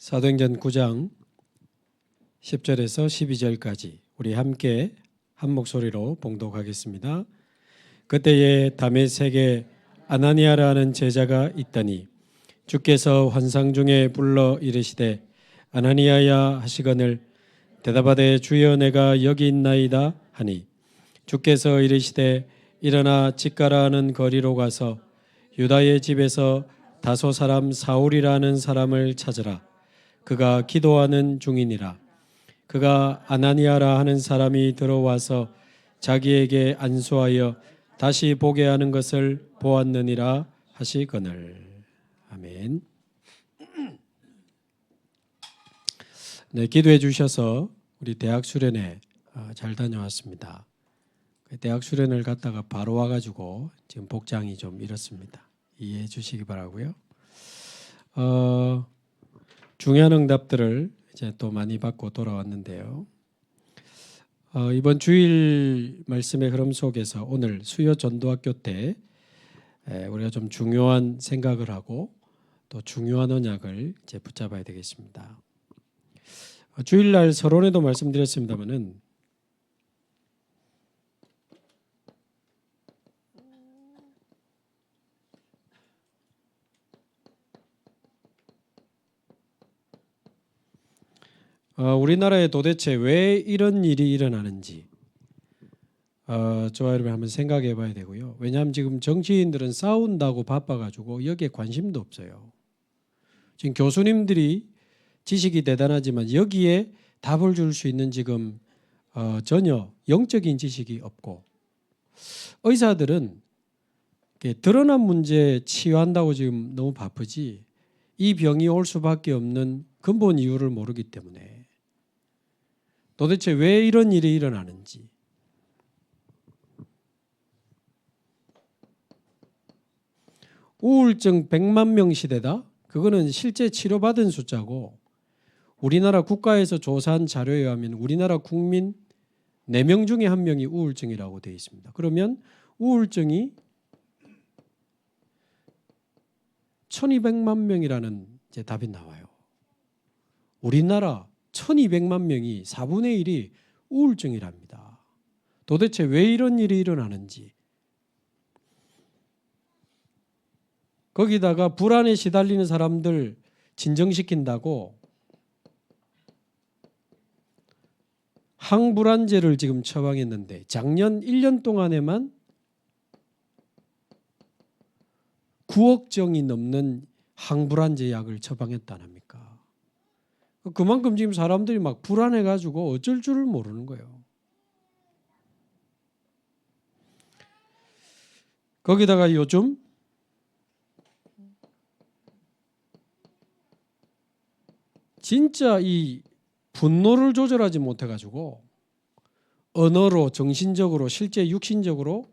사도행전 9장 10절에서 12절까지 우리 함께 한 목소리로 봉독하겠습니다. 그때에 다메섹에 아나니아라는 제자가 있더니 주께서 환상 중에 불러 이르시되 아나니아야 하시거늘 대답하되 주여 내가 여기 있나이다 하니 주께서 이르시되 일어나 직가라 하는 거리로 가서 유다의 집에서 다소 사람 사울이라는 사람을 찾으라. 그가 기도하는 중이니라. 그가 아나니아라 하는 사람이 들어와서 자기에게 안수하여 다시 보게 하는 것을 보았느니라 하시거늘. 아멘. 네, 기도해 주셔서 우리 대학 수련회 잘 다녀왔습니다. 대학 수련을 갔다가 바로 와가지고 지금 복장이 좀 이렇습니다. 이해해 주시기 바라고요. 중요한 응답들을 이제 또 많이 받고 돌아왔는데요. 이번 주일 말씀의 흐름 속에서 오늘 수요 전도학교 때 우리가 좀 중요한 생각을 하고 또 중요한 언약을 이제 붙잡아야 되겠습니다. 주일날 서론에도 말씀드렸습니다마는 우리나라에 도대체 왜 이런 일이 일어나는지 저와 여러분 한번 생각해 봐야 되고요. 왜냐하면 지금 정치인들은 싸운다고 바빠가지고 여기에 관심도 없어요. 지금 교수님들이 지식이 대단하지만 여기에 답을 줄 수 있는 지금 전혀 영적인 지식이 없고 의사들은 드러난 문제 치유한다고 지금 너무 바쁘지 이 병이 올 수밖에 없는 근본 이유를 모르기 때문에 도대체 왜 이런 일이 일어나는지 우울증 100만 명 시대다? 그거는 실제 치료받은 숫자고 우리나라 국가에서 조사한 자료에 의하면 우리나라 국민 4명 중에 1명이 우울증이라고 되어 있습니다. 그러면 우울증이 1200만 명이라는 이제 답이 나와요. 우리나라 1200만 명이 4분의 1이 우울증이랍니다. 도대체 왜 이런 일이 일어나는지 거기다가 불안에 시달리는 사람들 진정시킨다고 항불안제를 지금 처방했는데 작년 1년 동안에만 9억 정이 넘는 항불안제 약을 처방했다는 합니까? 그만큼 지금 사람들이 막 불안해가지고 어쩔 줄을 모르는 거예요. 거기다가 요즘 진짜 이 분노를 조절하지 못해가지고 언어로 정신적으로 실제 육신적으로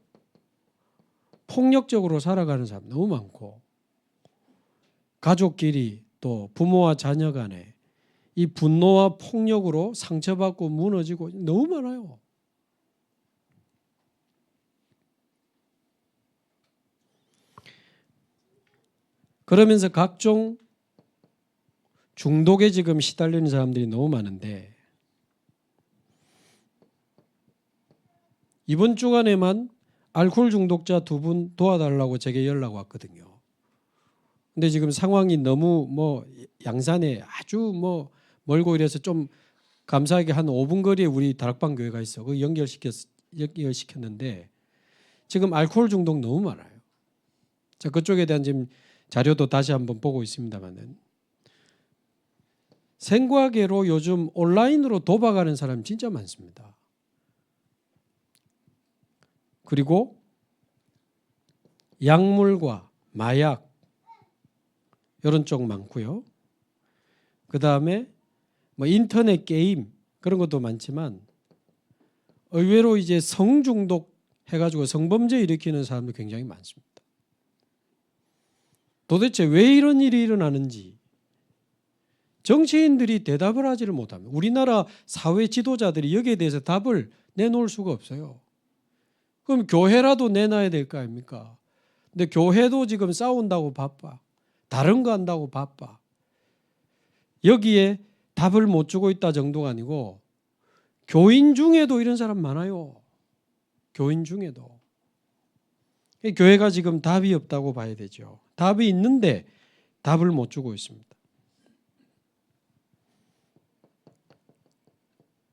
폭력적으로 살아가는 사람 너무 많고 가족끼리 또 부모와 자녀 간에 이 분노와 폭력으로 상처받고 무너지고 너무 많아요. 그러면서 각종 중독에 지금 시달리는 사람들이 너무 많은데 이번 주간에만 알코올 중독자 2분 도와달라고 제게 연락 왔거든요. 근데 지금 상황이 너무 양산에 아주 멀고 이래서 좀 감사하게 한 5분 거리에 우리 다락방 교회가 있어. 그 연결시켰는데 지금 알코올 중독 너무 많아요. 자, 그쪽에 대한 지금 자료도 다시 한번 보고 있습니다만은 생과계로 요즘 온라인으로 도박하는 사람 진짜 많습니다. 그리고 약물과 마약 이런 쪽 많고요. 그 다음에 인터넷 게임 그런 것도 많지만 의외로 이제 성중독 해가지고 성범죄 일으키는 사람도 굉장히 많습니다. 도대체 왜 이런 일이 일어나는지 정치인들이 대답을 하지를 못합니다. 우리나라 사회 지도자들이 여기에 대해서 답을 내놓을 수가 없어요. 그럼 교회라도 내놔야 될 거 아닙니까? 근데 교회도 지금 싸운다고 바빠. 다른 거 한다고 바빠. 여기에 답을 못 주고 있다 정도가 아니고 교인 중에도 이런 사람 많아요. 교인 중에도. 교회가 지금 답이 없다고 봐야 되죠. 답이 있는데 답을 못 주고 있습니다.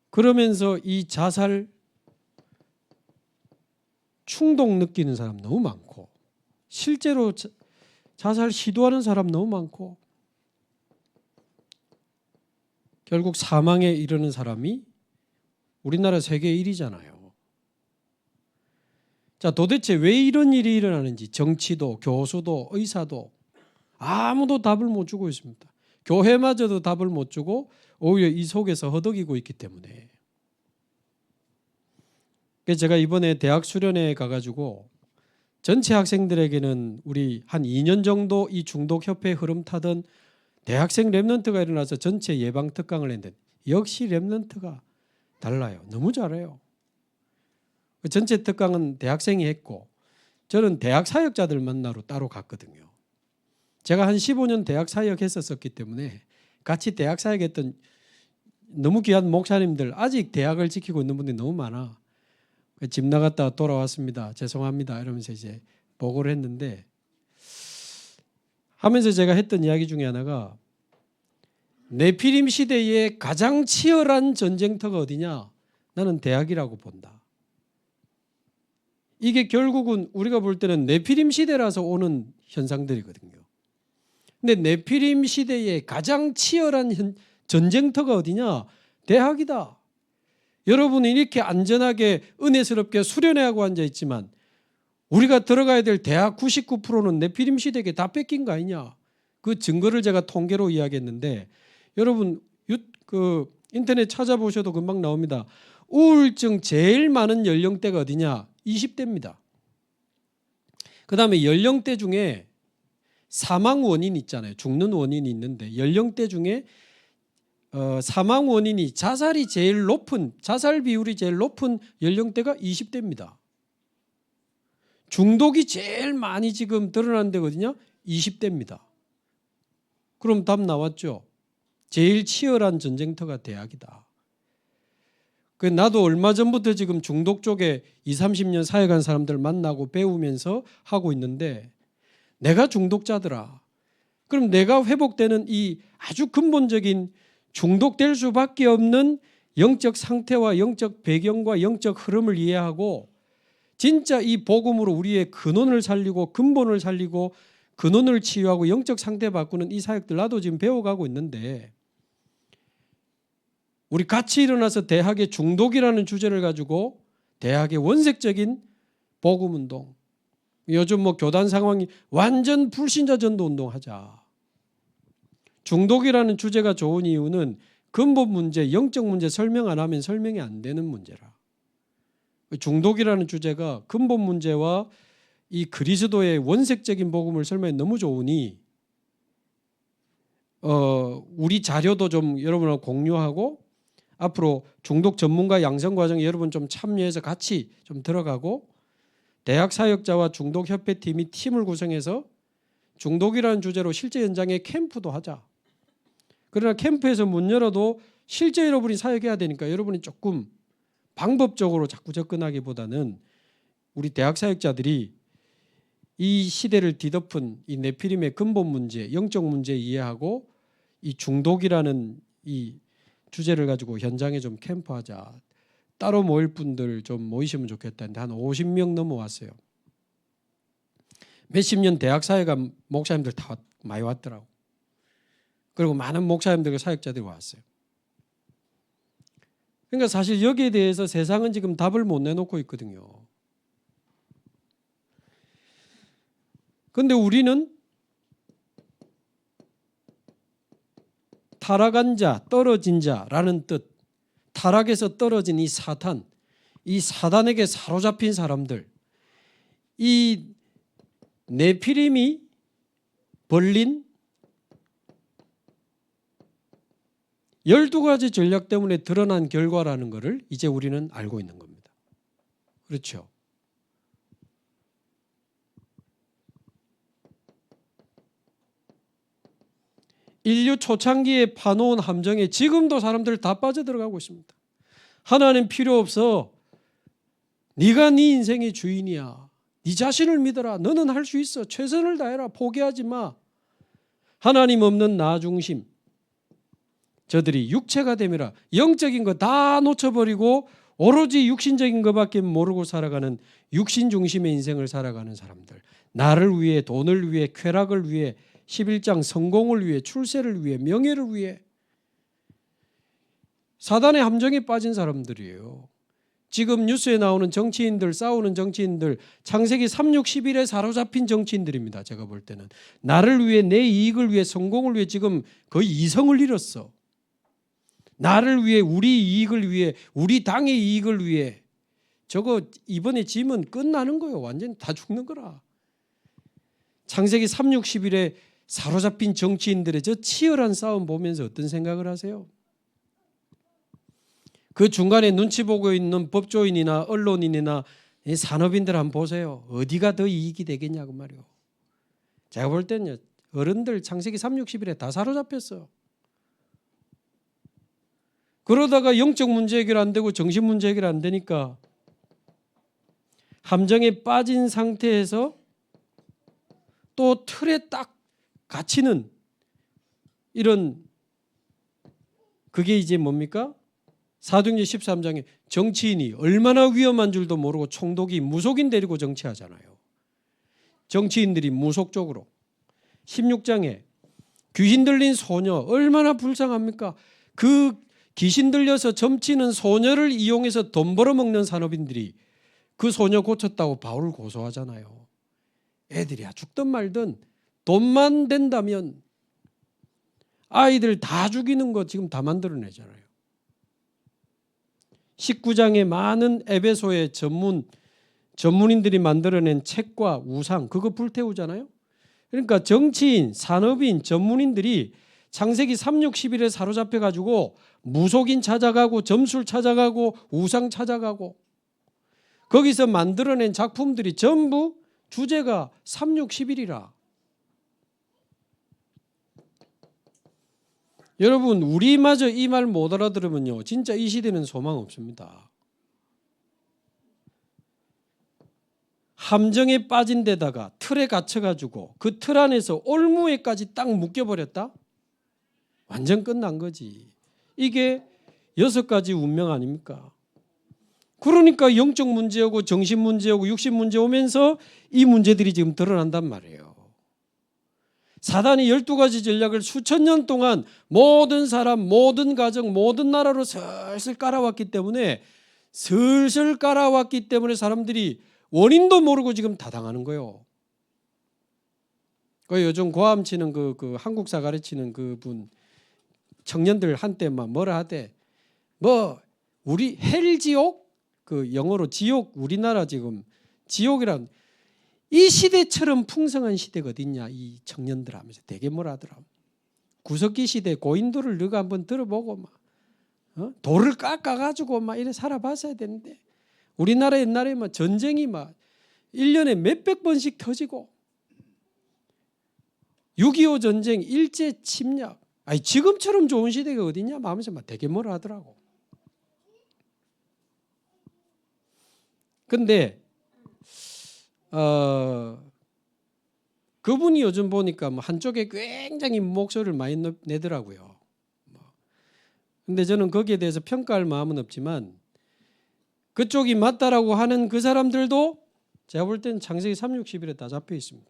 그러면서 이 자살 충동 느끼는 사람 너무 많고 실제로 자살 시도하는 사람 너무 많고 결국 사망에 이르는 사람이 우리나라 세계 1위잖아요. 자, 도대체 왜 이런 일이 일어나는지 정치도 교수도 의사도 아무도 답을 못 주고 있습니다. 교회마저도 답을 못 주고 오히려 이 속에서 허덕이고 있기 때문에. 그래서 제가 이번에 대학 수련회에 가가지고 전체 학생들에게는 우리 한 2년 정도 이 중독협회 흐름 타던 대학생 랩런트가 일어나서 전체 예방 특강을 했는데 역시 랩런트가 달라요. 너무 잘해요. 전체 특강은 대학생이 했고 저는 대학 사역자들 만나러 따로 갔거든요. 제가 한 15년 대학 사역했었기 때문에 같이 대학 사역했던 너무 귀한 목사님들 아직 대학을 지키고 있는 분들이 너무 많아. 집 나갔다 돌아왔습니다. 죄송합니다. 이러면서 이제 보고를 했는데 하면서 제가 했던 이야기 중에 하나가 네피림 시대에 가장 치열한 전쟁터가 어디냐? 나는 대학이라고 본다. 이게 결국은 우리가 볼 때는 네피림 시대라서 오는 현상들이거든요. 근데 네피림 시대에 가장 치열한 전쟁터가 어디냐? 대학이다. 여러분이 이렇게 안전하게 은혜스럽게 수련회하고 앉아있지만 우리가 들어가야 될 대학 99%는 네피림 시대에 다 뺏긴 거 아니냐? 그 증거를 제가 통계로 이야기했는데 여러분 인터넷 찾아보셔도 금방 나옵니다. 우울증 제일 많은 연령대가 어디냐? 20대입니다. 그 다음에 연령대 중에 사망 원인 있잖아요. 죽는 원인이 있는데 연령대 중에 사망 원인이 자살 비율이 제일 높은 연령대가 20대입니다. 중독이 제일 많이 지금 드러난 데거든요. 20대입니다. 그럼 답 나왔죠. 제일 치열한 전쟁터가 대학이다. 나도 얼마 전부터 지금 중독 쪽에 20, 30년 사역한 사람들 만나고 배우면서 하고 있는데 내가 중독자더라. 그럼 내가 회복되는 이 아주 근본적인 중독될 수밖에 없는 영적 상태와 영적 배경과 영적 흐름을 이해하고 진짜 이 복음으로 우리의 근원을 살리고 근본을 살리고 근원을 치유하고 영적 상태 바꾸는 이 사역들 나도 지금 배워가고 있는데 우리 같이 일어나서 대학의 중독이라는 주제를 가지고 대학의 원색적인 복음운동 요즘 교단 상황이 완전 불신자 전도 운동하자. 중독이라는 주제가 좋은 이유는 근본 문제, 영적 문제 설명 안 하면 설명이 안 되는 문제라. 중독이라는 주제가 근본 문제와 이 그리스도의 원색적인 복음을 설명해 너무 좋으니 우리 자료도 좀 여러분하고 공유하고 앞으로 중독 전문가 양성 과정에 여러분 좀 참여해서 같이 좀 들어가고 대학 사역자와 중독협회팀이 팀을 구성해서 중독이라는 주제로 실제 현장에 캠프도 하자. 그러나 캠프에서 문 열어도 실제 여러분이 사역해야 되니까 여러분이 조금 방법적으로 자꾸 접근하기보다는 우리 대학 사역자들이 이 시대를 뒤덮은 이 네피림의 근본 문제, 영적 문제 이해하고 이 중독이라는 이 주제를 가지고 현장에 좀 캠프하자. 따로 모일 분들 좀 모이시면 좋겠다는데 한 50명 넘어왔어요. 몇십 년 대학 사역한 목사님들 다 많이 왔더라고. 그리고 많은 목사님들과 사역자들이 왔어요. 그러니까 사실 여기에 대해서 세상은 지금 답을 못 내놓고 있거든요. 그런데 우리는 타락한 자, 떨어진 자라는 뜻, 타락에서 떨어진 이 사단에게 사로잡힌 사람들, 이 네피림이 벌린 12가지 전략 때문에 드러난 결과라는 것을 이제 우리는 알고 있는 겁니다. 그렇죠? 인류 초창기에 파놓은 함정에 지금도 사람들 다 빠져들어가고 있습니다. 하나님 필요 없어. 네가 네 인생의 주인이야. 네 자신을 믿어라. 너는 할 수 있어. 최선을 다해라. 포기하지 마. 하나님 없는 나 중심. 저들이 육체가 됨이라 영적인 거 다 놓쳐버리고 오로지 육신적인 것밖에 모르고 살아가는 육신 중심의 인생을 살아가는 사람들. 나를 위해, 돈을 위해, 쾌락을 위해, 11장 성공을 위해, 출세를 위해, 명예를 위해 사단의 함정에 빠진 사람들이에요. 지금 뉴스에 나오는 정치인들, 싸우는 정치인들, 창세기 3, 6, 11에 사로잡힌 정치인들입니다. 제가 볼 때는 나를 위해, 내 이익을 위해, 성공을 위해 지금 거의 이성을 잃었어. 나를 위해, 우리 이익을 위해, 우리 당의 이익을 위해. 저거 이번에 지면 끝나는 거예요. 완전히 다 죽는 거라. 창세기 3, 6, 11에 사로잡힌 정치인들의 저 치열한 싸움 보면서 어떤 생각을 하세요? 그 중간에 눈치 보고 있는 법조인이나 언론인이나 산업인들 한번 보세요. 어디가 더 이익이 되겠냐고 말이요. 제가 볼 때는 어른들 창세기 3, 6, 11에 다 사로잡혔어. 그러다가 영적 문제 해결 안 되고 정신 문제 해결 안 되니까 함정에 빠진 상태에서 또 틀에 딱 갇히는 이런, 그게 이제 뭡니까? 사도행전 13장에 정치인이 얼마나 위험한 줄도 모르고 총독이 무속인 데리고 정치하잖아요. 정치인들이 무속적으로. 16장에 귀신 들린 소녀 얼마나 불쌍합니까? 그 귀신 들려서 점치는 소녀를 이용해서 돈 벌어먹는 산업인들이 그 소녀 고쳤다고 바울을 고소하잖아요. 애들이 죽든 말든 돈만 된다면 아이들 다 죽이는 거 지금 다 만들어내잖아요. 19장에 많은 에베소의 전문인들이 만들어낸 책과 우상, 그거 불태우잖아요. 그러니까 정치인, 산업인, 전문인들이 창세기 3, 6, 11에 사로잡혀가지고 무속인 찾아가고 점술 찾아가고 우상 찾아가고 거기서 만들어낸 작품들이 전부 주제가 3, 6, 11이라. 여러분, 우리마저 이 말 못 알아들으면요, 진짜 이 시대는 소망 없습니다. 함정에 빠진 데다가 틀에 갇혀가지고 그 틀 안에서 올무에까지 딱 묶여버렸다? 완전 끝난 거지. 이게 6가지 운명 아닙니까? 그러니까 영적 문제하고 정신 문제하고 육신 문제 오면서 이 문제들이 지금 드러난단 말이에요. 사단이 12가지 전략을 수천 년 동안 모든 사람, 모든 가정, 모든 나라로 슬슬 깔아왔기 때문에 사람들이 원인도 모르고 지금 다 당하는 거예요. 그 요즘 고함치는 그 한국사 가르치는 그분 청년들 한때 막 뭐라 하대. 뭐 우리 헬지옥, 그 영어로 지옥, 우리나라 지금 지옥이란, 이 시대처럼 풍성한 시대가 어딨냐 이 청년들 하면서 되게 뭐라 하더라. 구석기 시대 고인돌을 너가 한번 들어보고 막 돌을 깎아가지고 막 이래 살아봤어야 되는데, 우리나라 옛날에 막 전쟁이 막 1년에 몇백 번씩 터지고 6.25 전쟁, 일제 침략, 아니 지금처럼 좋은 시대가 어딨냐 하면서 막 되게 뭐라 하더라고. 근데 그분이 요즘 보니까 뭐 한쪽에 굉장히 목소리를 많이 내더라고요. 근데 저는 거기에 대해서 평가할 마음은 없지만 그쪽이 맞다라고 하는 그 사람들도 제가 볼 때는 창세기 3, 6, 11에 다 잡혀 있습니다.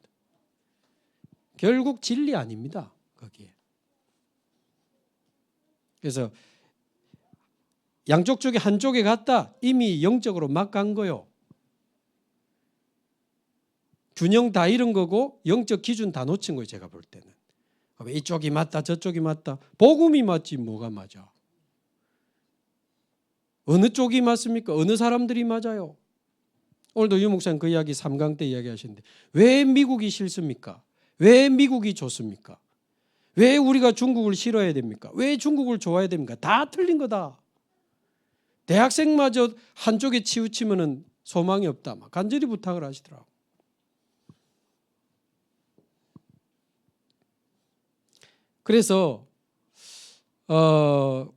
결국 진리 아닙니다. 거기에. 그래서 양쪽 쪽에 한쪽에 갔다 이미 영적으로 막 간 거요. 균형 다 잃은 거고 영적 기준 다 놓친 거예요. 제가 볼 때는. 이쪽이 맞다 저쪽이 맞다. 복음이 맞지 뭐가 맞아. 어느 쪽이 맞습니까? 어느 사람들이 맞아요? 오늘도 유 목사님 그 이야기 3강 때 이야기하시는데 왜 미국이 싫습니까? 왜 미국이 좋습니까? 왜 우리가 중국을 싫어해야 됩니까? 왜 중국을 좋아해야 됩니까? 다 틀린 거다. 대학생마저 한쪽에 치우치면은 소망이 없다. 막 간절히 부탁을 하시더라고. 그래서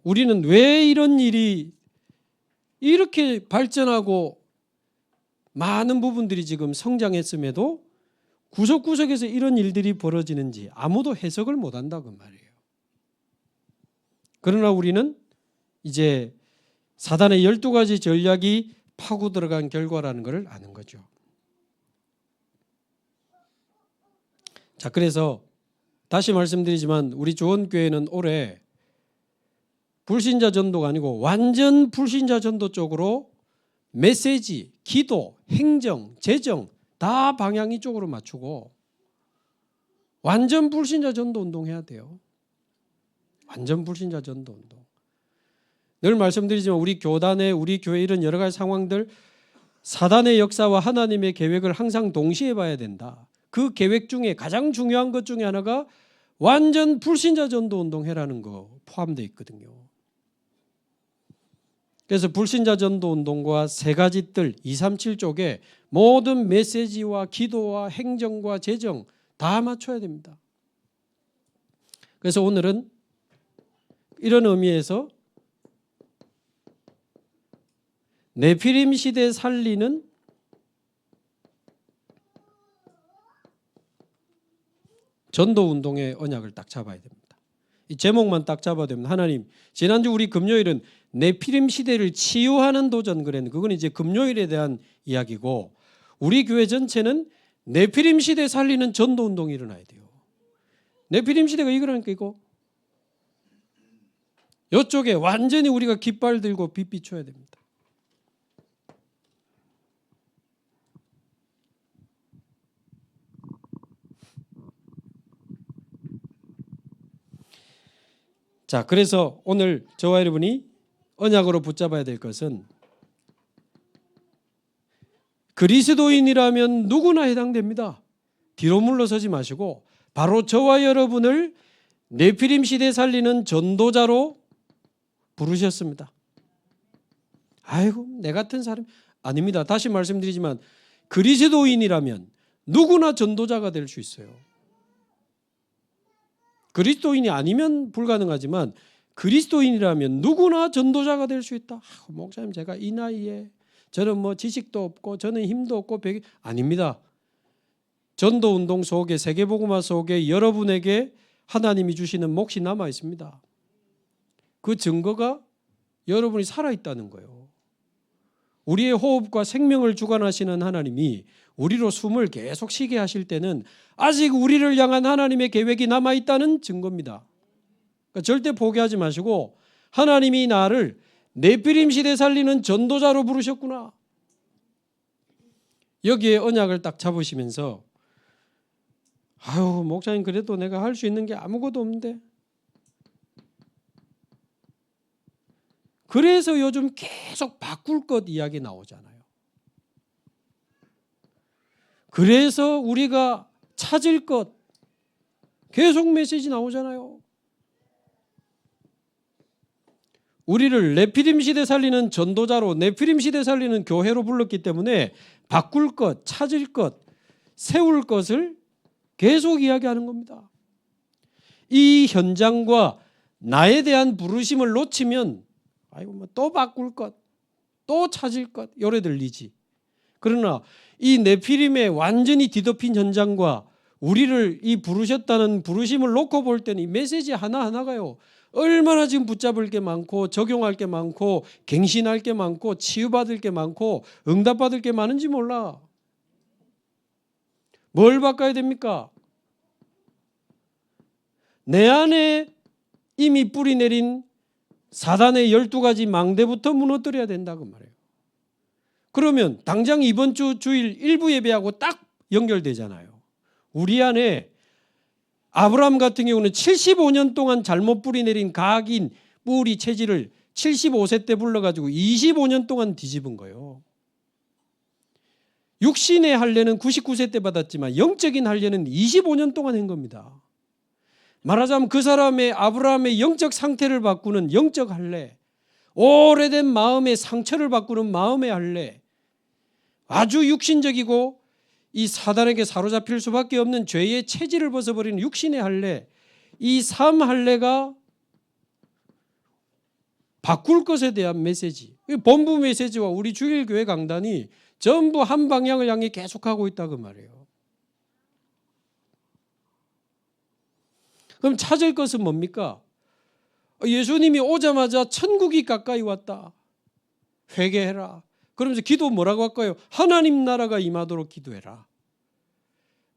우리는 왜 이런 일이 이렇게 발전하고 많은 부분들이 지금 성장했음에도 구석구석에서 이런 일들이 벌어지는지 아무도 해석을 못한다고 말이에요. 그러나 우리는 이제 사단의 12가지 전략이 파고 들어간 결과라는 것을 아는 거죠. 자, 그래서 다시 말씀드리지만 우리 조원교회는 올해 불신자 전도가 아니고 완전 불신자 전도 쪽으로 메시지, 기도, 행정, 재정 다 방향 이쪽으로 맞추고 완전 불신자 전도 운동해야 돼요. 완전 불신자 전도 운동. 늘 말씀드리지만 우리 교단에 우리 교회 이런 여러 가지 상황들 사단의 역사와 하나님의 계획을 항상 동시에 봐야 된다. 그 계획 중에 가장 중요한 것 중에 하나가 완전 불신자 전도 운동해라는 거 포함되어 있거든요. 그래서 불신자 전도 운동과 세 가지 뜰 237 쪽에 모든 메시지와 기도와 행정과 재정 다 맞춰야 됩니다. 그래서 오늘은 이런 의미에서 네피림 시대 살리는 전도 운동의 언약을 딱 잡아야 됩니다. 이 제목만 딱 잡아야 됩니다. 하나님, 지난주 우리 금요일은 네피림 시대를 치유하는 도전 그랬는데 그건 이제 금요일에 대한 이야기고 우리 교회 전체는 네피림 시대 살리는 전도 운동이 일어나야 돼요. 네피림 시대가 이거라니까 이거. 이쪽에 완전히 우리가 깃발 들고 빛 비춰야 됩니다. 자, 그래서 오늘 저와 여러분이 언약으로 붙잡아야 될 것은 그리스도인이라면 누구나 해당됩니다. 뒤로 물러서지 마시고 바로 저와 여러분을 네피림 시대 살리는 전도자로 부르셨습니다. 아이고 내 같은 사람 아닙니다. 다시 말씀드리지만 그리스도인이라면 누구나 전도자가 될 수 있어요. 그리스도인이 아니면 불가능하지만 그리스도인이라면 누구나 전도자가 될 수 있다. 목사님 제가 이 나이에 저는 뭐 지식도 없고 저는 힘도 없고 아닙니다. 전도운동 속에 세계복음화 속에 여러분에게 하나님이 주시는 몫이 남아 있습니다. 그 증거가 여러분이 살아있다는 거예요. 우리의 호흡과 생명을 주관하시는 하나님이 우리로 숨을 계속 쉬게 하실 때는 아직 우리를 향한 하나님의 계획이 남아있다는 증거입니다. 그러니까 절대 포기하지 마시고 하나님이 나를 네피림 시대 살리는 전도자로 부르셨구나. 여기에 언약을 딱 잡으시면서 아유 목사님 그래도 내가 할 수 있는 게 아무것도 없는데 그래서 요즘 계속 바꿀 것 이야기 나오잖아요. 그래서 우리가 찾을 것 계속 메시지 나오잖아요. 우리를 네피림 시대 살리는 전도자로 네피림 시대 살리는 교회로 불렀기 때문에 바꿀 것, 찾을 것, 세울 것을 계속 이야기하는 겁니다. 이 현장과 나에 대한 부르심을 놓치면 아이고 뭐 또 바꿀 것, 또 찾을 것 요래 들리지. 그러나 이 네피림의 완전히 뒤덮인 현장과 우리를 이 부르셨다는 부르심을 놓고 볼 때는 이 메시지 하나하나가요. 얼마나 지금 붙잡을 게 많고 적용할 게 많고 갱신할 게 많고 치유받을 게 많고 응답받을 게 많은지 몰라. 뭘 바꿔야 됩니까? 내 안에 이미 뿌리 내린 사단의 12가지 망대부터 무너뜨려야 된다고 말해요. 그러면 당장 이번 주 주일 일부 예배하고 딱 연결되잖아요. 우리 안에 아브라함 같은 경우는 75년 동안 잘못 뿌리 내린 각인 뿌리 체질을 75세 때 불러가지고 25년 동안 뒤집은 거예요. 육신의 할례는 99세 때 받았지만 영적인 할례는 25년 동안 한 겁니다. 말하자면 그 사람의 아브라함의 영적 상태를 바꾸는 영적 할례, 오래된 마음의 상처를 바꾸는 마음의 할례, 아주 육신적이고 이 사단에게 사로잡힐 수밖에 없는 죄의 체질을 벗어버리는 육신의 할례, 이 삶 할례가 바꿀 것에 대한 메시지, 본부 메시지와 우리 주일교회 강단이 전부 한 방향을 향해 계속하고 있다 그 말이에요. 그럼 찾을 것은 뭡니까? 예수님이 오자마자 천국이 가까이 왔다. 회개해라. 그러면서 기도 뭐라고 할까요? 하나님 나라가 임하도록 기도해라.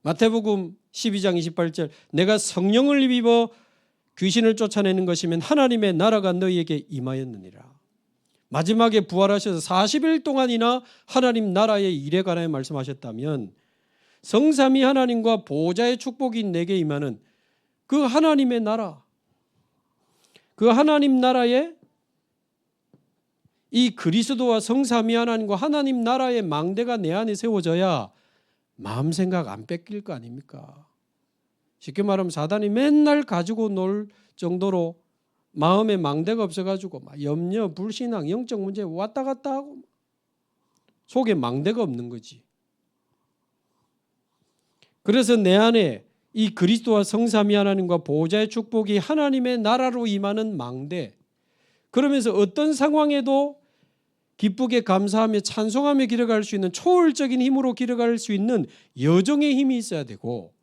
마태복음 12장 28절 내가 성령을 입어 귀신을 쫓아내는 것이면 하나님의 나라가 너희에게 임하였느니라. 마지막에 부활하셔서 40일 동안이나 하나님 나라의 일에 관하여 말씀하셨다면 성삼위 하나님과 보호자의 축복이 내게 임하는 그 하나님의 나라, 그 하나님 나라에 이 그리스도와 성삼위 하나님과 하나님 나라의 망대가 내 안에 세워져야 마음 생각 안 뺏길 거 아닙니까? 쉽게 말하면 사단이 맨날 가지고 놀 정도로 마음에 망대가 없어가지고 막 염려, 불신앙, 영적 문제 왔다 갔다 하고 속에 망대가 없는 거지. 그래서 내 안에 이 그리스도와 성삼위 하나님과 보호자의 축복이 하나님의 나라로 임하는 망대, 그러면서 어떤 상황에도 기쁘게 감사하며 찬송하며 길어갈 수 있는 초월적인 힘으로 길어갈 수 있는 여정의 힘이 있어야 되고,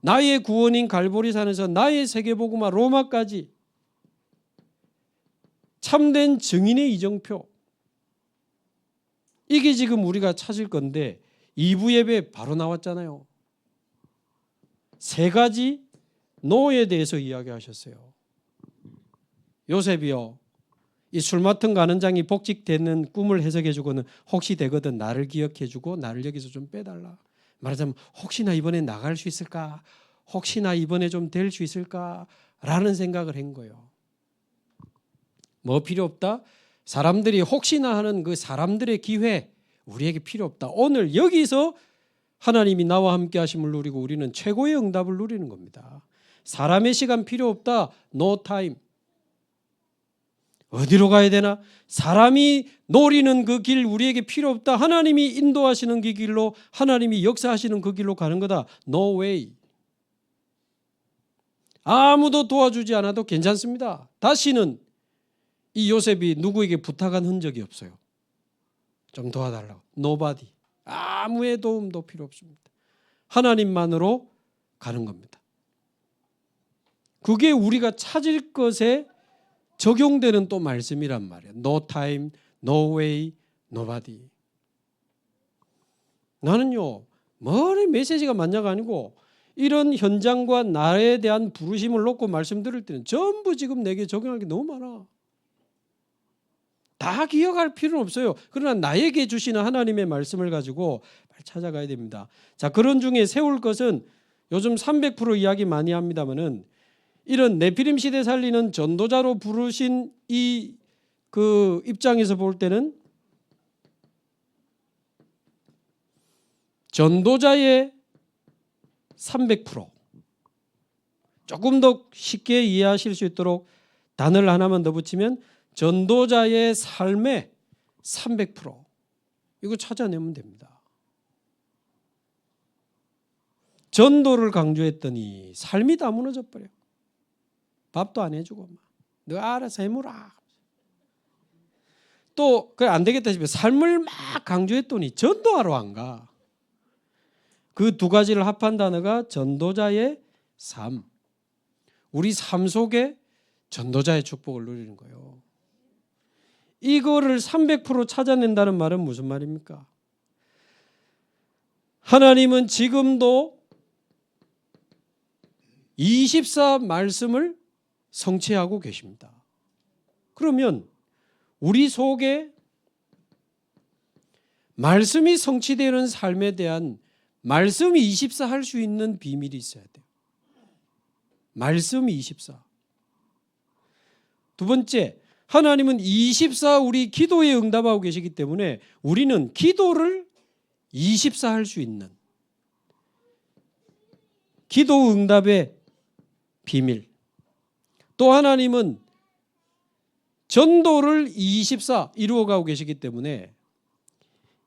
나의 구원인 갈보리산에서 나의 세계복음화 로마까지 참된 증인의 이정표, 이게 지금 우리가 찾을 건데 2부 예배 바로 나왔잖아요. 3가지 노에 대해서 이야기하셨어요. 요셉이요, 이 술 맡은 가는장이 복직되는 꿈을 해석해 주고는 혹시 되거든 나를 기억해 주고 나를 여기서 좀 빼달라. 말하자면 혹시나 이번에 나갈 수 있을까, 혹시나 이번에 좀 될 수 있을까 라는 생각을 한 거예요. 뭐 필요 없다? 사람들이 혹시나 하는 그 사람들의 기회 우리에게 필요 없다. 오늘 여기서 하나님이 나와 함께 하심을 누리고 우리는 최고의 응답을 누리는 겁니다. 사람의 시간 필요 없다. No time. 어디로 가야 되나? 사람이 노리는 그 길 우리에게 필요 없다. 하나님이 인도하시는 그 길로, 하나님이 역사하시는 그 길로 가는 거다. No way. 아무도 도와주지 않아도 괜찮습니다. 다시는 이 요셉이 누구에게 부탁한 흔적이 없어요. 좀 도와달라고. Nobody. 아무의 도움도 필요 없습니다. 하나님만으로 가는 겁니다. 그게 우리가 찾을 것에 적용되는 또 말씀이란 말이에요. No time, no way, nobody. 나는요, 머리 메시지가 맞냐가 아니고 이런 현장과 나에 대한 부르심을 놓고 말씀드릴 때는 전부 지금 내게 적용할 게 너무 많아. 다 기억할 필요는 없어요. 그러나 나에게 주시는 하나님의 말씀을 가지고 찾아가야 됩니다. 자, 그런 중에 세울 것은 요즘 300% 이야기 많이 합니다만은 이런 네피림 시대 살리는 전도자로 부르신 이 그 입장에서 볼 때는 전도자의 300%, 조금 더 쉽게 이해하실 수 있도록 단어를 하나만 더 붙이면 전도자의 삶의 300%, 이거 찾아내면 됩니다. 전도를 강조했더니 삶이 다 무너져 버려. 밥도 안 해주고 너 알아서 해물아. 또 그래 안 되겠다 싶으면 삶을 막 강조했더니 전도하러 안 가. 그 2가지를 합한 단어가 전도자의 삶. 우리 삶 속에 전도자의 축복을 누리는 거예요. 이거를 300% 찾아낸다는 말은 무슨 말입니까? 하나님은 지금도 24 말씀을 성취하고 계십니다. 그러면 우리 속에 말씀이 성취되는 삶에 대한 말씀 24 할 수 있는 비밀이 있어야 돼요. 말씀 24. 2번째, 하나님은 24 우리 기도에 응답하고 계시기 때문에 우리는 기도를 24 할 수 있는 기도 응답의 비밀. 또 하나님은 전도를 24 이루어가고 계시기 때문에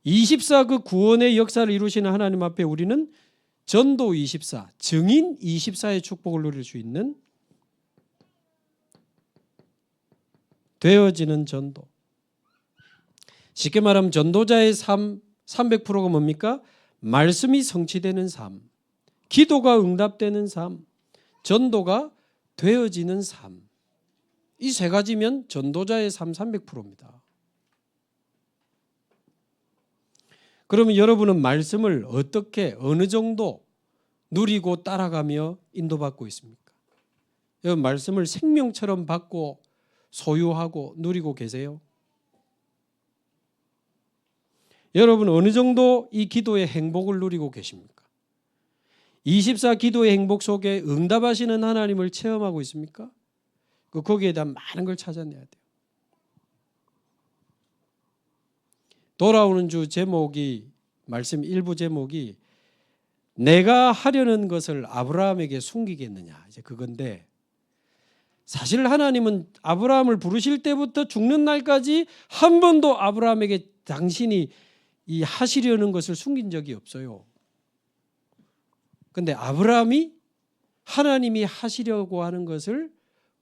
24 그 구원의 역사를 이루시는 하나님 앞에 우리는 전도 24, 증인 24의 축복을 누릴 수 있는 되어지는 전도. 쉽게 말하면 전도자의 삶 300%가 뭡니까? 말씀이 성취되는 삶, 기도가 응답되는 삶, 전도가 되어지는 삶. 이 세 가지면 전도자의 삶 300%입니다. 그러면 여러분은 말씀을 어떻게 어느 정도 누리고 따라가며 인도받고 있습니까? 여러분 말씀을 생명처럼 받고 소유하고 누리고 계세요? 여러분 어느 정도 이 기도의 행복을 누리고 계십니까? 24 기도의 행복 속에 응답하시는 하나님을 체험하고 있습니까? 거기에 대한 많은 걸 찾아내야 돼요. 돌아오는 주 제목이 말씀 일부 제목이 내가 하려는 것을 아브라함에게 숨기겠느냐 이제 그건데 사실 하나님은 아브라함을 부르실 때부터 죽는 날까지 한 번도 아브라함에게 당신이 이 하시려는 것을 숨긴 적이 없어요. 그런데 아브라함이 하나님이 하시려고 하는 것을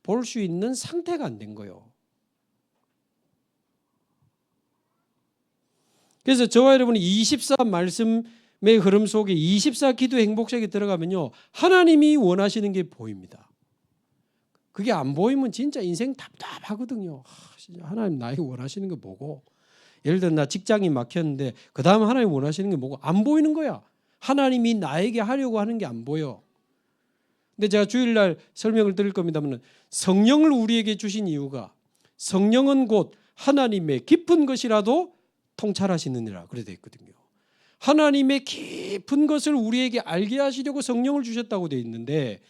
볼 수 있는 상태가 안 된 거예요. 그래서 저와 여러분이 24 말씀의 흐름 속에 24 기도 행복 속에 들어가면요. 하나님이 원하시는 게 보입니다. 그게 안 보이면 진짜 인생 답답하거든요. 진짜 하나님 나에게 원하시는 게 뭐고. 예를 들어 나 직장이 막혔는데 그 다음 하나님 원하시는 게 뭐고 안 보이는 거야. 하나님이 나에게 하려고 하는 게 안 보여. 근데 제가 주일날 설명을 드릴 겁니다만 성령을 우리에게 주신 이유가 성령은 곧 하나님의 깊은 것이라도 통찰하시느니라 그래 되어 있거든요. 하나님의 깊은 것을 우리에게 알게 하시려고 성령을 주셨다고 되어 있는데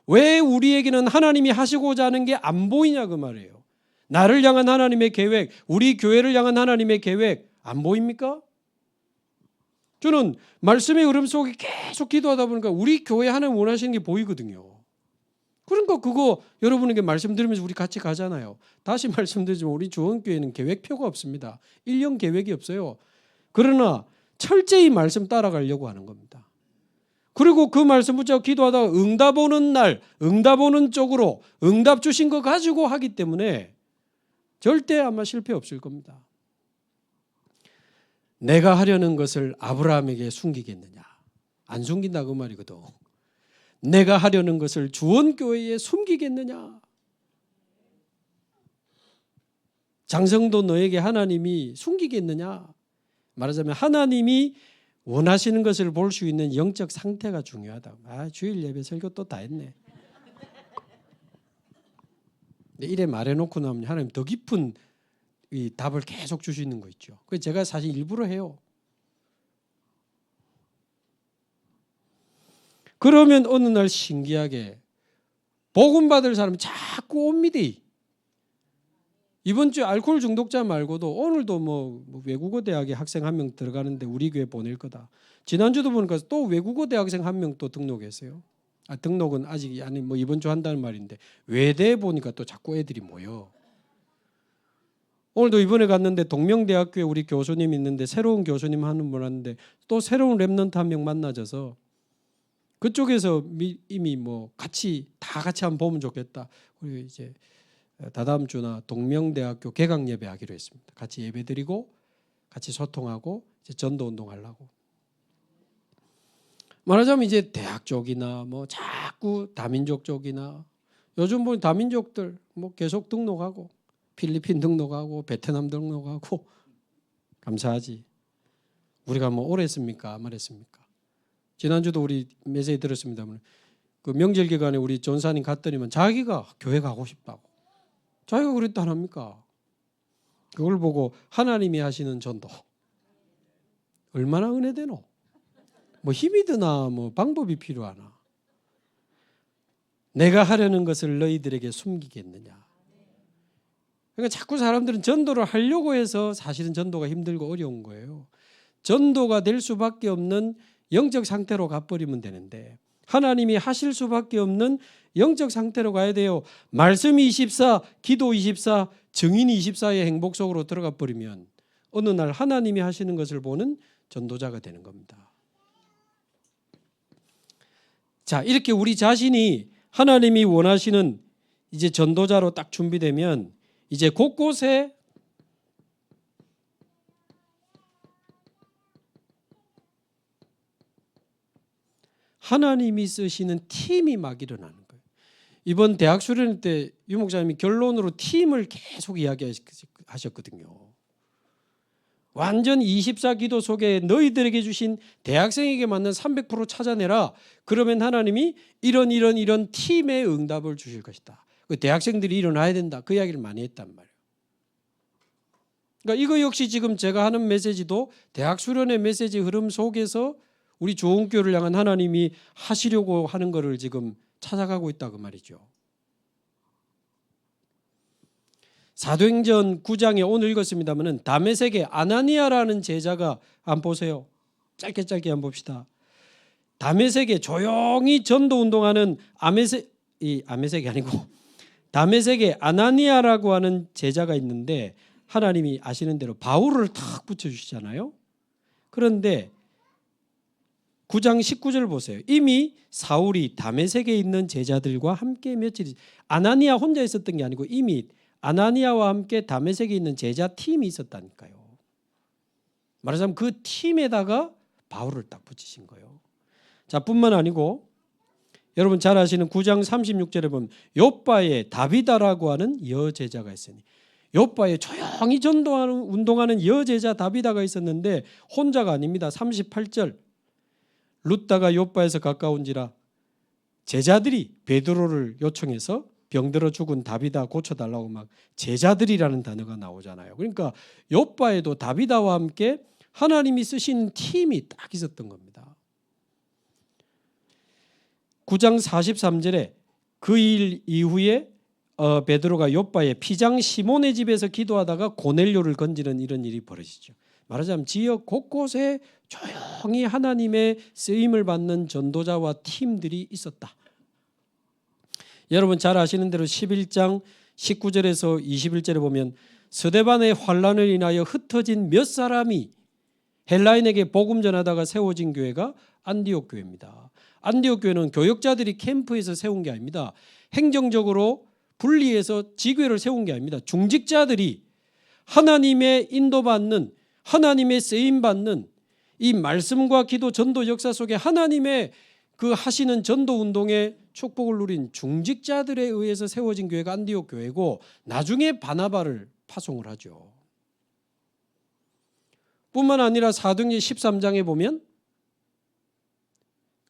왜 우리에게는 하나님이 하시고자 하는 게 안 보이냐 그 말이에요. 나를 향한 하나님의 계획, 우리 교회를 향한 하나님의 계획 안 보입니까? 저는 말씀의 흐름 속에 계속 기도하다 보니까 우리 교회 하나님 원하시는 게 보이거든요. 그러니까 그거 여러분에게 말씀드리면서 우리 같이 가잖아요. 다시 말씀드리지만 우리 주원교회는 계획표가 없습니다. 1년 계획이 없어요. 그러나 철저히 말씀 따라가려고 하는 겁니다. 그리고 그 말씀 붙잡고 기도하다가 응답 오는 날, 응답 오는 쪽으로 응답 주신 거 가지고 하기 때문에 절대 아마 실패 없을 겁니다. 내가 하려는 것을 아브라함에게 숨기겠느냐? 안 숨긴다 그 말이거든. 내가 하려는 것을 주원교회에 숨기겠느냐? 장성도 너에게 하나님이 숨기겠느냐? 말하자면 하나님이 원하시는 것을 볼 수 있는 영적 상태가 중요하다. 주일 예배 설교 또 다 했네. 이래 말해놓고 나면 하나님 더 깊은 이 답을 계속 주시는 거 있죠. 그래서 제가 사실 일부러 해요. 그러면 어느 날 신기하게 복음 받을 사람이 자꾸 옵니다. 이번 주에 알코올 중독자 말고도 오늘도 뭐 외국어 대학에 학생 한 명 들어가는데 우리 교회 보낼 거다. 지난주도 보니까 또 외국어 대학생 한 명 또 등록했어요. 등록은 아직 아니 뭐 이번 주 한다는 말인데 외대에 보니까 또 자꾸 애들이 모여. 오늘도 이번에 갔는데 동명대학교에 우리 교수님 있는데 새로운 교수님 하는 분 왔는데 또 새로운 랩런트 한 명 만나져서 그쪽에서 이미 뭐 같이 한번 보면 좋겠다. 우리 이제 다다음 주나 동명대학교 개강 예배하기로 했습니다. 같이 예배드리고 같이 소통하고 이제 전도 운동하려고. 말하자면 이제 대학 쪽이나 뭐 자꾸 다민족 쪽이나 요즘 보니 다민족들 뭐 계속 등록하고 필리핀 등록하고 베트남 등록하고 감사하지. 우리가 뭐 오래 했습니까? 말했습니까? 지난주도 우리 메시지 들었습니다만 그 명절 기간에 우리 전사님 갔더니만 자기가 교회 가고 싶다고. 자기가 그랬다 안 합니까? 그걸 보고 하나님이 하시는 전도 얼마나 은혜되노? 뭐 힘이 드나 뭐 방법이 필요하나? 내가 하려는 것을 너희들에게 숨기겠느냐? 그러니까 자꾸 사람들은 전도를 하려고 해서 사실은 전도가 힘들고 어려운 거예요. 전도가 될 수밖에 없는 영적 상태로 가버리면 되는데 하나님이 하실 수밖에 없는 영적 상태로 가야 돼요. 말씀 24, 기도 24, 증인 24의 행복 속으로 들어가 버리면 어느 날 하나님이 하시는 것을 보는 전도자가 되는 겁니다. 자, 이렇게 우리 자신이 하나님이 원하시는 이제 전도자로 딱 준비되면 이제 곳곳에 하나님이 쓰시는 팀이 막 일어나는 거예요. 이번 대학 수련 때 유 목사님이 결론으로 팀을 계속 이야기하셨거든요. 완전 24기도 속에 너희들에게 주신 대학생에게 맞는 300% 찾아내라. 그러면 하나님이 이런 팀의 응답을 주실 것이다. 그 대학생들이 일어나야 된다. 그 이야기를 많이 했단 말이에요. 그러니까 이거 역시 지금 제가 하는 메시지도 대학 수련의 메시지 흐름 속에서 우리 좋은 교회를 향한 하나님이 하시려고 하는 것을 지금 찾아가고 있다 그 말이죠. 사도행전 9장에 오늘 읽었습니다마는 다메섹의 아나니아라는 제자가 한번 보세요. 짧게 한번 봅시다. 다메섹에 조용히 전도 운동하는 아메섹이 아니고 다메섹에 아나니아라고 하는 제자가 있는데 하나님이 아시는 대로 바울을 탁 붙여주시잖아요. 그런데 9장 19절 보세요. 이미 사울이 다메섹에 있는 제자들과 함께 며칠 아나니아 혼자 있었던 게 아니고 이미 아나니아와 함께 다메섹에 있는 제자 팀이 있었다니까요. 말하자면 그 팀에다가 바울을 딱 붙이신 거예요. 자, 뿐만 아니고 여러분 잘 아시는 9장 36절에 보면 요빠에 다비다라고 하는 여제자가 있으니 요빠에 조용히 전도하는 운동하는 여제자 다비다가 있었는데 혼자가 아닙니다. 38절 룻다가 요빠에서 가까운지라 제자들이 베드로를 요청해서 병들어 죽은 다비다 고쳐달라고 막 제자들이라는 단어가 나오잖아요. 그러니까 요빠에도 다비다와 함께 하나님이 쓰신 팀이 딱 있었던 겁니다. 9장 43절에 그 일 이후에 베드로가 요빠의 피장 시몬의 집에서 기도하다가 고넬료를 건지는 이런 일이 벌어지죠. 말하자면 지역 곳곳에 조용히 하나님의 쓰임을 받는 전도자와 팀들이 있었다. 여러분 잘 아시는 대로 11장 19절에서 21절에 보면 스데반의 환란을 인하여 흩어진 몇 사람이 헬라인에게 복음 전하다가 세워진 교회가 안디옥 교회입니다. 안디옥 교회는 교역자들이 캠프에서 세운 게 아닙니다. 행정적으로 분리해서 지교회를 세운 게 아닙니다. 중직자들이 하나님의 인도받는 하나님의 쓰임받는 이 말씀과 기도 전도 역사 속에 하나님의 그 하시는 전도 운동의 축복을 누린 중직자들에 의해서 세워진 교회가 안디옥 교회고 나중에 바나바를 파송을 하죠. 뿐만 아니라 사도행전 13장에 보면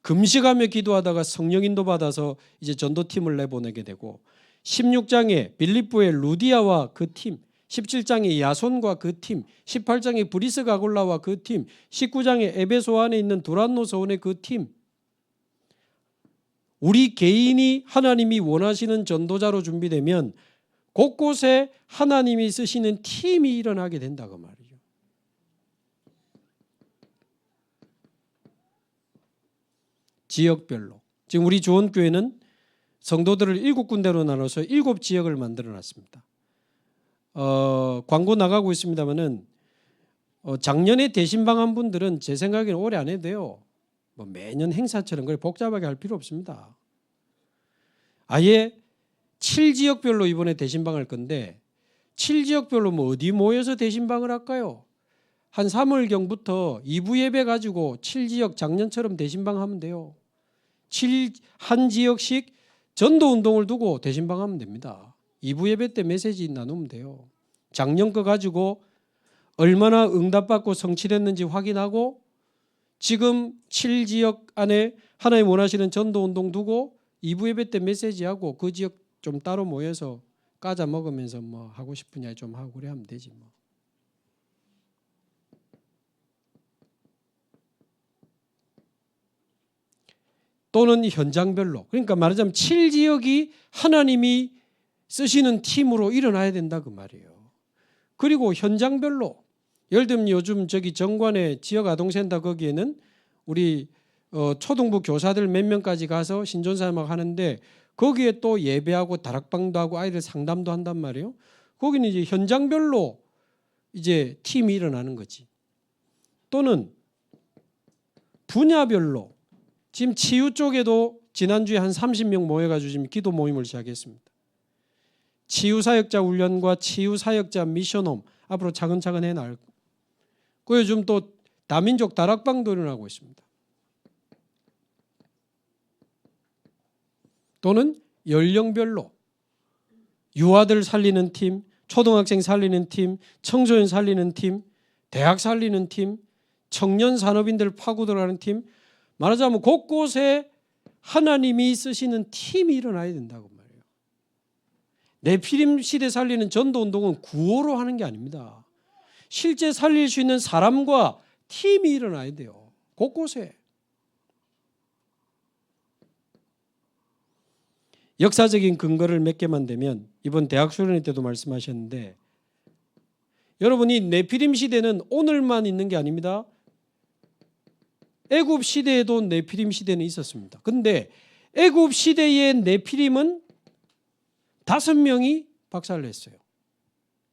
금식하며 기도하다가 성령 인도 받아서 이제 전도팀을 내보내게 되고 16장에 빌립보의 루디아와 그 팀, 17장에 야손과 그 팀, 18장에 브리스 가골라와 그 팀, 19장에 에베소 안에 있는 두란노 서원의 그 팀, 우리 개인이 하나님이 원하시는 전도자로 준비되면 곳곳에 하나님이 쓰시는 팀이 일어나게 된다고 말이죠. 지역별로. 지금 우리 조원교회는 성도들을 7군데로 나눠서 7지역을 만들어 놨습니다. 광고 나가고 있습니다만은 작년에 대신방한 분들은 제 생각에는 오래 안 해도 돼요. 뭐 매년 행사처럼 그렇게 복잡하게 할 필요 없습니다. 아예 7지역별로 이번에 대신방할 건데 7지역별로 뭐 어디 모여서 대신방을 할까요? 한 3월경부터 2부 예배 가지고 7지역 작년처럼 대신방 하면 돼요. 한 지역씩 전도 운동을 두고 대신방 하면 됩니다. 2부 예배 때 메시지 나누면 돼요. 작년 거 가지고 얼마나 응답받고 성취됐는지 확인하고 지금 7지역 안에 하나님 원하시는 전도 운동 두고 2부 예배 때 메시지하고 그 지역 좀 따로 모여서 까자 먹으면서 뭐 하고 싶으냐 좀 하고 그래 하면 되지 뭐. 또는 현장별로. 그러니까 말하자면 7지역이 하나님이 쓰시는 팀으로 일어나야 된다 그 말이에요. 그리고 현장별로 예를 들면 요즘 저기 정관의 지역 아동센터 거기에는 우리 초등부 교사들 몇 명까지 가서 신존사역 하는데 거기에 또 예배하고 다락방도 하고 아이들 상담도 한단 말이에요. 거기는 이제 현장별로 이제 팀이 일어나는 거지. 또는 분야별로 지금 치유 쪽에도 지난주에 한 30명 모여가지고 지금 기도 모임을 시작했습니다. 치유사역자 훈련과 치유사역자 미션홈 앞으로 차근차근 해나갈 겁니다. 그 요즘 또 다민족 다락방도 일어나고 있습니다. 또는 연령별로 유아들 살리는 팀, 초등학생 살리는 팀, 청소년 살리는 팀, 대학 살리는 팀, 청년 산업인들 파고 들어가는 팀, 말하자면 곳곳에 하나님이 쓰시는 팀이 일어나야 된다고 말이에요. 네피림 시대 살리는 전도운동은 구호로 하는 게 아닙니다. 실제 살릴 수 있는 사람과 팀이 일어나야 돼요. 곳곳에. 역사적인 근거를 몇 개만 대면 이번 대학 수련회 때도 말씀하셨는데, 여러분이 네피림 시대는 오늘만 있는 게 아닙니다. 애굽 시대에도 네피림 시대는 있었습니다. 그런데 애굽 시대의 네피림은 5명이 박살냈어요.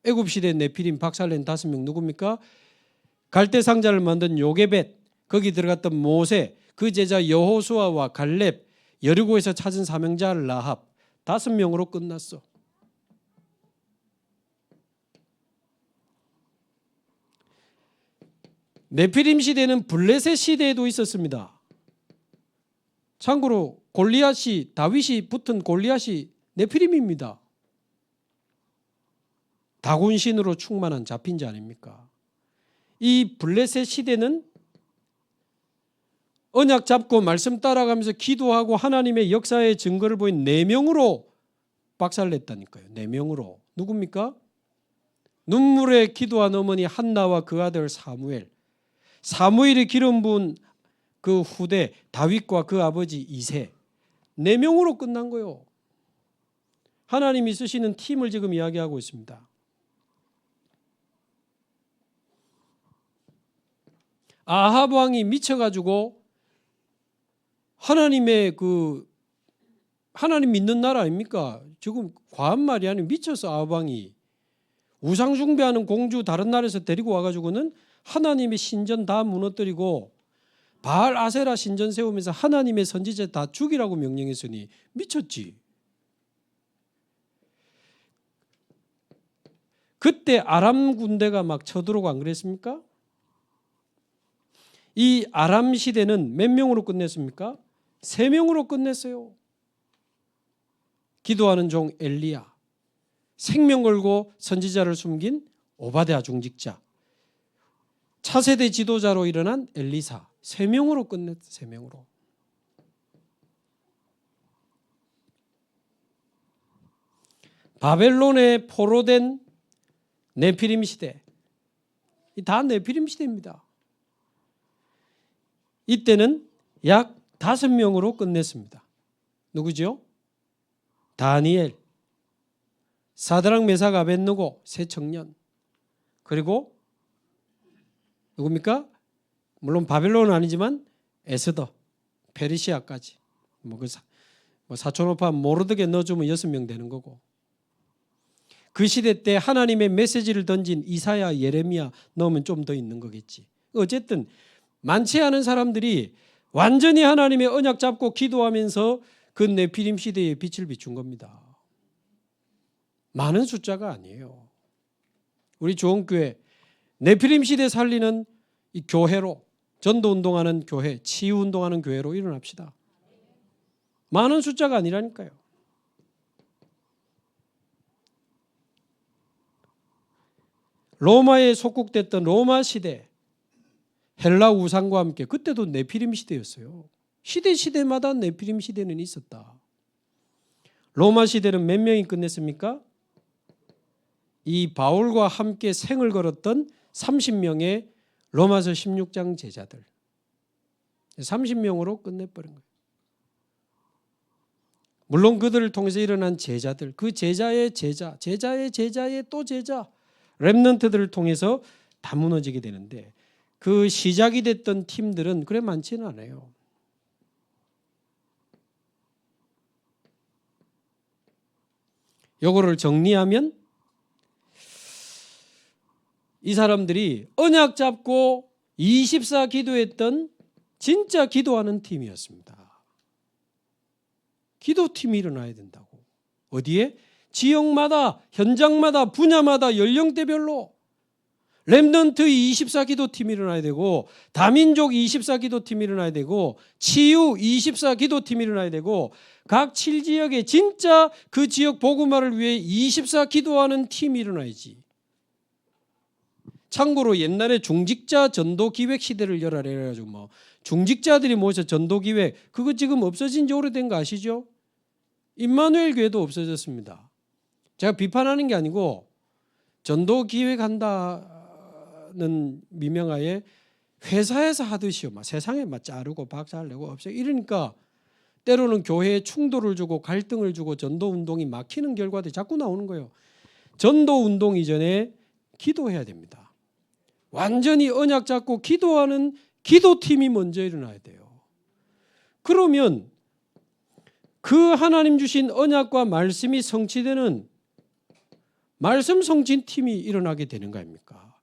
애굽 시대 네피림 박살낸 5명 누굽니까? 갈대 상자를 만든 요게벳, 거기 들어갔던 모세, 그 제자 여호수아와 갈렙, 여리고에서 찾은 사명자 라합, 5명으로 끝났어. 네피림 시대는 블레셋 시대에도 있었습니다. 참고로 골리앗이, 다윗이 붙은 골리앗이 네피림입니다. 다곤신으로 충만한 잡힌 자 아닙니까? 이 블레셋 시대는 언약 잡고 말씀 따라가면서 기도하고 하나님의 역사의 증거를 보인 4명으로 박살냈다니까요. 4명으로. 누굽니까? 눈물에 기도한 어머니 한나와 그 아들 사무엘, 사무엘이 기름 부은 그 후대 다윗과 그 아버지 이새, 4명으로 끝난 거예요. 하나님이 쓰시는 팀을 지금 이야기하고 있습니다. 아합 왕이 미쳐가지고 하나님 믿는 나라 아닙니까? 지금 과한 말이 아니고 미쳐서 아합 왕이 우상 숭배하는 공주 다른 나라에서 데리고 와가지고는 하나님의 신전 다 무너뜨리고 바알 아세라 신전 세우면서 하나님의 선지자 다 죽이라고 명령했으니 미쳤지. 그때 아람 군대가 막 쳐들어오고 안 그랬습니까? 이 아람 시대는 몇 명으로 끝냈습니까? 3명으로 끝냈어요. 기도하는 종 엘리야, 생명 걸고 선지자를 숨긴 오바댜 중직자, 차세대 지도자로 일어난 엘리사, 3명으로 끝냈어요. 3명으로. 바벨론에 포로된 네피림 시대, 다 네피림 시대입니다. 이때는 약 5명으로 끝냈습니다. 누구죠? 다니엘, 사드락 메삭 아벳느고 세 청년, 그리고 누굽니까? 물론 바벨론은 아니지만 에스더, 페르시아까지 사촌오빠 모르드게 넣어주면 6명 되는 거고, 그 시대 때 하나님의 메시지를 던진 이사야, 예레미야 넣으면 좀 더 있는 거겠지. 어쨌든 많지 않은 사람들이 완전히 하나님의 언약 잡고 기도하면서 그 네피림 시대에 빛을 비춘 겁니다. 많은 숫자가 아니에요. 우리 좋은교회 네피림 시대 살리는 이 교회로, 전도운동하는 교회, 치유운동하는 교회로 일어납시다. 많은 숫자가 아니라니까요. 로마에 속국됐던 로마 시대, 헬라 우상과 함께 그때도 네피림 시대였어요. 시대마다 네피림 시대는 있었다. 로마 시대는 몇 명이 끝냈습니까? 이 바울과 함께 생을 걸었던 30명의 로마서 16장 제자들, 30명으로 끝내버린 거예요. 물론 그들을 통해서 일어난 제자들, 그 제자의 제자, 제자의 제자의 또 제자, 렘넌트들을 통해서 다 무너지게 되는데, 그 시작이 됐던 팀들은 그래 많지는 않아요. 요거를 정리하면 이 사람들이 언약 잡고 24 기도했던 진짜 기도하는 팀이었습니다. 기도팀이 일어나야 된다고. 어디에? 지역마다, 현장마다, 분야마다, 연령대별로 렘넌트 24기도팀이 일어나야 되고, 다민족 24기도팀이 일어나야 되고, 치유 24기도팀이 일어나야 되고, 각 7지역에 진짜 그 지역 복음화를 위해 24기도하는 팀이 일어나야지. 참고로 옛날에 중직자 전도 기획 시대를 열어라 해가지고 뭐 중직자들이 모여서 전도 기획, 그거 지금 없어진 지 오래된 거 아시죠? 임마누엘 교회도 없어졌습니다. 제가 비판하는 게 아니고, 전도 기획한다는 미명하에 회사에서 하듯이요, 막 세상에 막 자르고 박살내고 없애고 이러니까 때로는 교회에 충돌을 주고 갈등을 주고 전도 운동이 막히는 결과들이 자꾸 나오는 거예요. 전도 운동 이전에 기도해야 됩니다. 완전히 언약 잡고 기도하는 기도팀이 먼저 일어나야 돼요. 그러면 그 하나님 주신 언약과 말씀이 성취되는 말씀 성취팀이 일어나게 되는 거 아닙니까?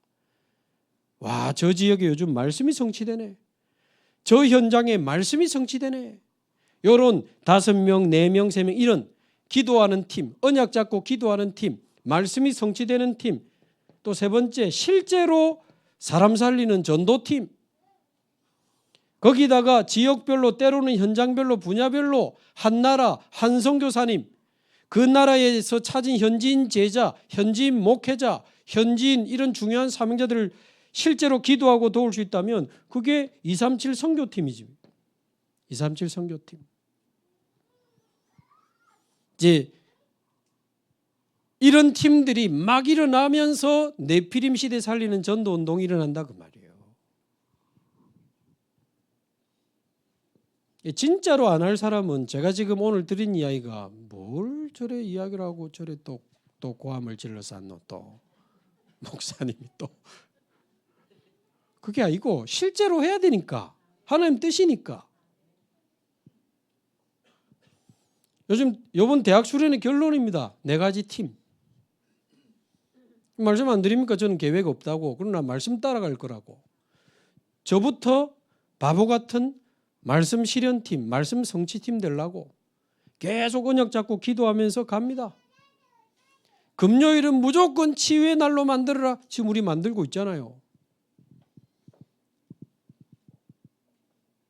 와, 저 지역에 요즘 말씀이 성취되네. 저 현장에 말씀이 성취되네. 요런 5명, 4명, 3명 이런 기도하는 팀, 언약 잡고 기도하는 팀, 말씀이 성취되는 팀, 또 세 번째 실제로 사람 살리는 전도팀, 거기다가 지역별로 때로는 현장별로 분야별로 한 나라 한 선교사님, 그 나라에서 찾은 현지인 제자, 현지인 목회자, 현지인 이런 중요한 사명자들을 실제로 기도하고 도울 수 있다면 그게 237 선교팀이지. 237 선교팀. 이제 이런 팀들이 막 일어나면서 네피림 시대 살리는 전도 운동이 일어난다 그 말이에요. 진짜로 안 할 사람은 제가 지금 오늘 드린 이야기가 뭘 저래 이야기를 하고 저래 또 고함을 질러서 안노 또 목사님이 또 그게 아니고 실제로 해야 되니까, 하나님 뜻이니까. 요즘 이번 대학 수련의 결론입니다. 4가지 팀. 말씀 안 드립니까? 저는 계획 없다고. 그러나 말씀 따라갈 거라고. 저부터 바보 같은 말씀 실현팀, 말씀 성취팀 되려고 계속 언약 잡고 기도하면서 갑니다. 금요일은 무조건 치유의 날로 만들어라. 지금 우리 만들고 있잖아요.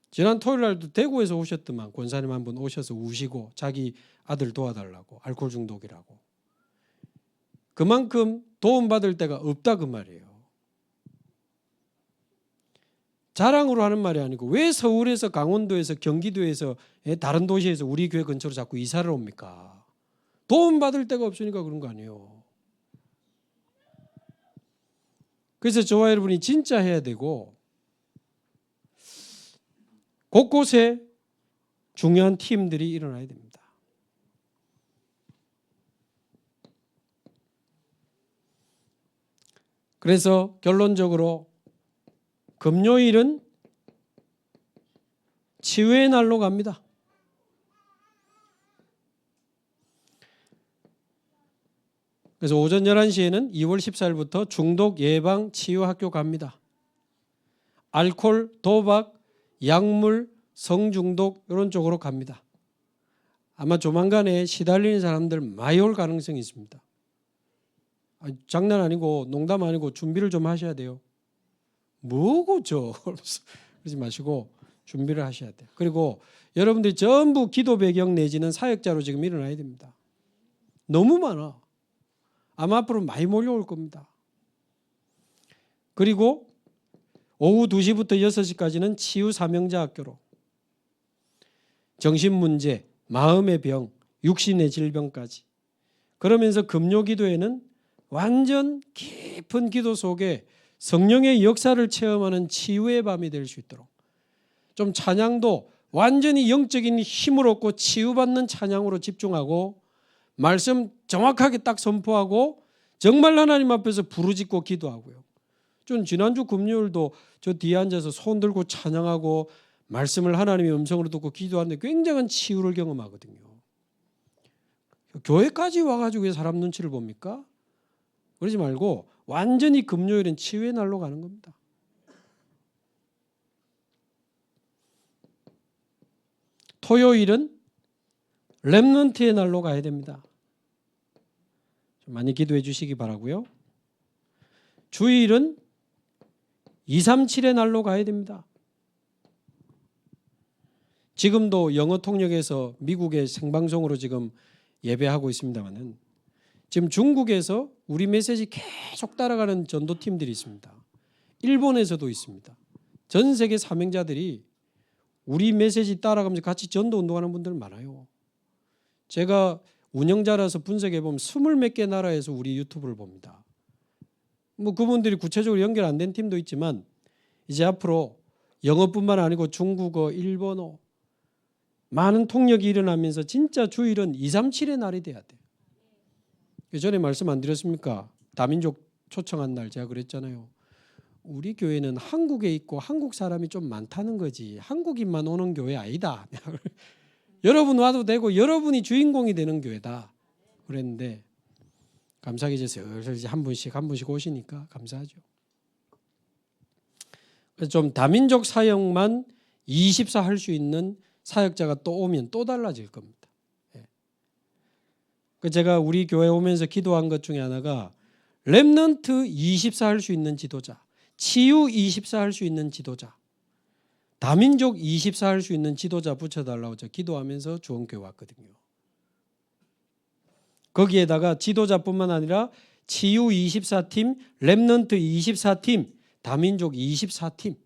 지난 토요일 날도 대구에서 오셨더만 권사님 한 분 오셔서 우시고 자기 아들 도와달라고, 알코올 중독이라고. 그만큼 도움받을 데가 없다 그 말이에요. 자랑으로 하는 말이 아니고 왜 서울에서 강원도에서 경기도에서 다른 도시에서 우리 교회 근처로 자꾸 이사를 옵니까? 도움받을 데가 없으니까 그런 거 아니에요. 그래서 저와 여러분이 진짜 해야 되고 곳곳에 중요한 팀들이 일어나야 됩니다. 그래서 결론적으로 금요일은 치유의 날로 갑니다. 그래서 오전 11시에는 2월 14일부터 중독 예방 치유 학교 갑니다. 알코올, 도박, 약물, 성중독 이런 쪽으로 갑니다. 아마 조만간에 시달리는 사람들 많이 올 가능성이 있습니다. 장난 아니고 농담 아니고 준비를 좀 하셔야 돼요. 뭐고 그러지 마시고 준비를 하셔야 돼요. 그리고 여러분들이 전부 기도 배경 내지는 사역자로 지금 일어나야 됩니다. 너무 많아. 아마 앞으로 많이 몰려올 겁니다. 그리고 오후 2시부터 6시까지는 치유 사명자 학교로 정신문제, 마음의 병, 육신의 질병까지. 그러면서 금요 기도에는 완전 깊은 기도 속에 성령의 역사를 체험하는 치유의 밤이 될 수 있도록 좀 찬양도 완전히 영적인 힘을 얻고 치유받는 찬양으로 집중하고 말씀 정확하게 딱 선포하고 정말 하나님 앞에서 부르짖고 기도하고요. 전 지난주 금요일도 저 뒤에 앉아서 손 들고 찬양하고 말씀을 하나님의 음성으로 듣고 기도하는데 굉장한 치유를 경험하거든요. 교회까지 와가지고 왜 사람 눈치를 봅니까? 그러지 말고 완전히 금요일은 치유의 날로 가는 겁니다. 토요일은 렘넌트의 날로 가야 됩니다. 많이 기도해 주시기 바라고요. 주일은 237의 날로 가야 됩니다. 지금도 영어 통역에서 미국의 생방송으로 지금 예배하고 있습니다만은 지금 중국에서 우리 메시지 계속 따라가는 전도팀들이 있습니다. 일본에서도 있습니다. 전 세계 사명자들이 우리 메시지 따라가면서 같이 전도 운동하는 분들 많아요. 제가 운영자라서 분석해 보면 20몇 개 나라에서 우리 유튜브를 봅니다. 뭐 그분들이 구체적으로 연결 안 된 팀도 있지만 이제 앞으로 영어뿐만 아니고 중국어, 일본어 많은 통역이 일어나면서 진짜 주일은 237의 날이 돼야 돼요. 예전에 말씀 안 드렸습니까? 다민족 초청한 날 제가 그랬잖아요. 우리 교회는 한국에 있고 한국 사람이 좀 많다는 거지 한국인만 오는 교회 아니다. 여러분 와도 되고 여러분이 주인공이 되는 교회다. 그랬는데 감사하게 이제 슬슬 이제 한 분씩 오시니까 감사하죠. 그래서 좀 다민족 사역만 24 할 수 있는 사역자가 또 오면 또 달라질 겁니다. 제가 우리 교회 오면서 기도한 것 중에 하나가 렘넌트 24 할 수 있는 지도자, 치유 24 할 수 있는 지도자, 다민족 24 할 수 있는 지도자 붙여달라고 제가 기도하면서 주원교회 왔거든요. 거기에다가 지도자뿐만 아니라 치유 24팀, 렘넌트 24팀, 다민족 24팀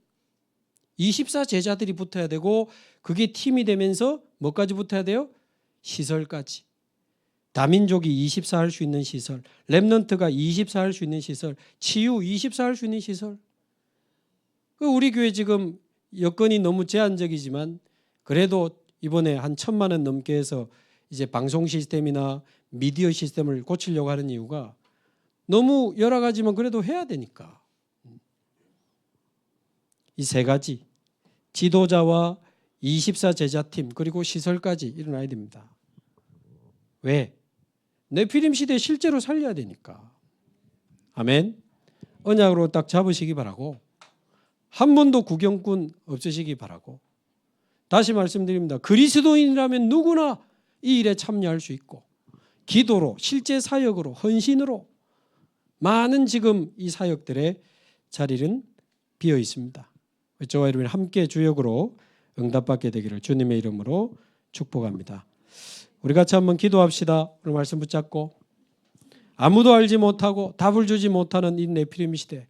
24 제자들이 붙어야 되고 그게 팀이 되면서 뭐까지 붙어야 돼요? 시설까지. 다민족이 24 할 수 있는 시설, 렘넌트가 24 할 수 있는 시설, 치유 24 할 수 있는 시설. 우리 교회 지금 여건이 너무 제한적이지만 그래도 이번에 한 1,000만 원 넘게 해서 이제 방송 시스템이나 미디어 시스템을 고치려고 하는 이유가 너무 여러 가지만 그래도 해야 되니까. 이 세 가지 지도자와 24 제자팀 그리고 시설까지 일어나야 됩니다. 왜? 네피림 시대 실제로 살려야 되니까. 아멘. 언약으로 딱 잡으시기 바라고 한 번도 구경꾼 없으시기 바라고 다시 말씀드립니다. 그리스도인이라면 누구나 이 일에 참여할 수 있고 기도로 실제 사역으로 헌신으로 많은 지금 이 사역들의 자리는 비어 있습니다. 저와 여러분이 함께 주역으로 응답받게 되기를 주님의 이름으로 축복합니다. 우리 같이 한번 기도합시다. 오늘 말씀 붙잡고 아무도 알지 못하고 답을 주지 못하는 이 네피림 시대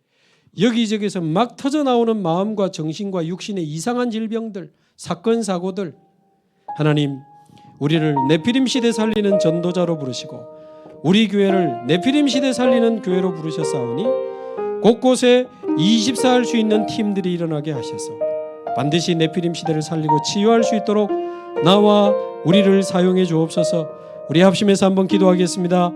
여기저기서 막 터져나오는 마음과 정신과 육신의 이상한 질병들 사건 사고들 하나님 우리를 네피림 시대 살리는 전도자로 부르시고 우리 교회를 네피림 시대 살리는 교회로 부르셨사오니 곳곳에 24 할 수 있는 팀들이 일어나게 하셔서 반드시 네피림 시대를 살리고 치유할 수 있도록 나와 우리를 사용해 주옵소서. 우리 합심해서 한번 기도하겠습니다.